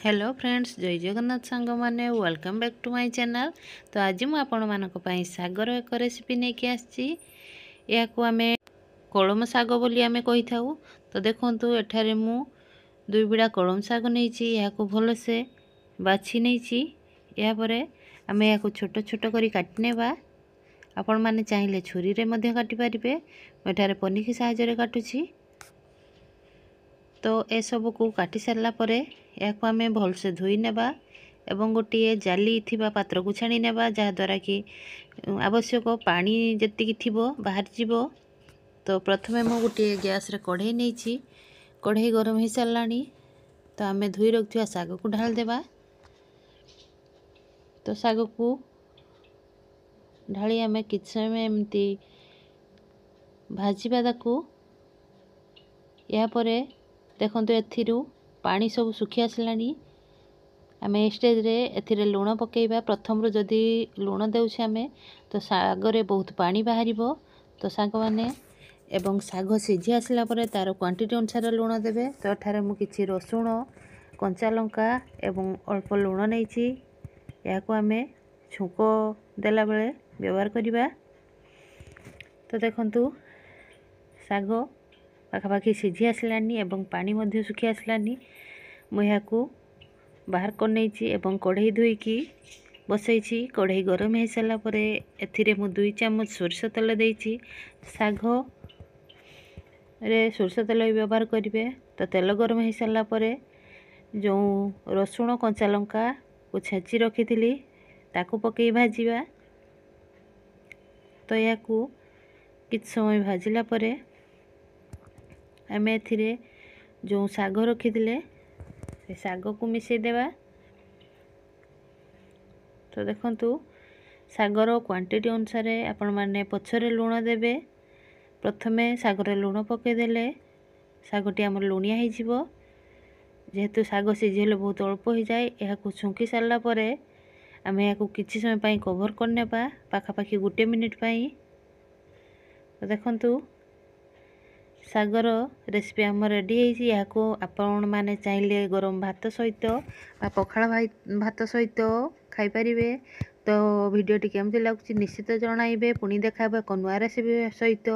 Hello friends, जय जगन्नाथ सांग मैंने welcome back to my channel. तो आज मु आपण मानक पई सागर एक रेसिपी लेके आछि। या को हमें कलम साग बोली आमे कहि थाउ। तो देखंतु एठारे मु दुई बिड़ा कलम साग नैछि। या को भलो से बाछि नैछि। या परे आमे या को छोट छोट करी काटि नेबा। आपण माने चाहिले छुरी रे मध्ये काटि परिबे। एठारे पनिकी सहायता रे काटुछि। तो ए सब को काटी सारला परे या को आमे भल से धोई नेबा एवं गोटे जाली थिबा पात्र को छाणी नेबा, जहा द्वारा कि आवश्यक पानी जति थिबो बाहर जीवो। तो प्रथमे मु गोटे गैस रे कढ़ई नैछि। कढ़ई गरम हो सारलानी। तो आमे धोई रखिया साग को ढाल देबा। तो साग को ढाली आमे किछ समय एमती भाजीबा ताकू। या परे देखंतु एथिरु पानी सब सुखी आसलानी। आमे स्टेज रे एथिरे लूण पकेइबा। प्रथम रो जदी लूण देउछे आमे तो साग रे बहुत पानी बाहरिबो। तो साग माने एवं साग सिझी आसला परे तार क्वांटिटी अनुसार लूण देबे। तो एठारे मु किछि रसुण, कंचा लंका एवं अल्प लूण नैछि। या को आमे छुंको देला बेले व्यवहार करिबा। तो देखंतु साग पाखापाखि सिझी आसलानी एवं पानी मध्य सुखी आसलानी। मुया को बाहर कर नैछि एवं कढ़ई धोईकी बसैछि। कढ़ई गरम हो सारा परे एथिरे मु 2 चामच सोरष तेल देइछि। साग रे सोरष तेल व्यवहार करिवे। तो तेल गरम हो सारा परे जो रसुण कंचा लंका को छेची रखिथिली ताकू पकई भाजीबा। तो या को किछ समय भाजिला परे आमे एथिरे जो साग रखिथिले से साग को मिसई देबा। तो देखंतु सागर क्वांटिटी अनुसार आपण माने पछरे लूण देबे। प्रथमे सागर लूण पके देले सागटी हमर लुणिया हो जिवो। जेहेतु साग सिझेले बहुत अल्प हो जाए। या को छुंकी सारला परे आमे या को किछि समय पई कवर करनेबा, पाखापाखि 1 मिनिट पई। तो देखंतु सागर रेसिपी आम रेडी है। या को आपण माने चाहिले गरम भात सहित पखाळ भात सहित खाई परिवे। तो वीडियोटी केमती लागुछि निश्चित जणाइबे। पुणी देखाबे को नुआ रेसिपी सहित।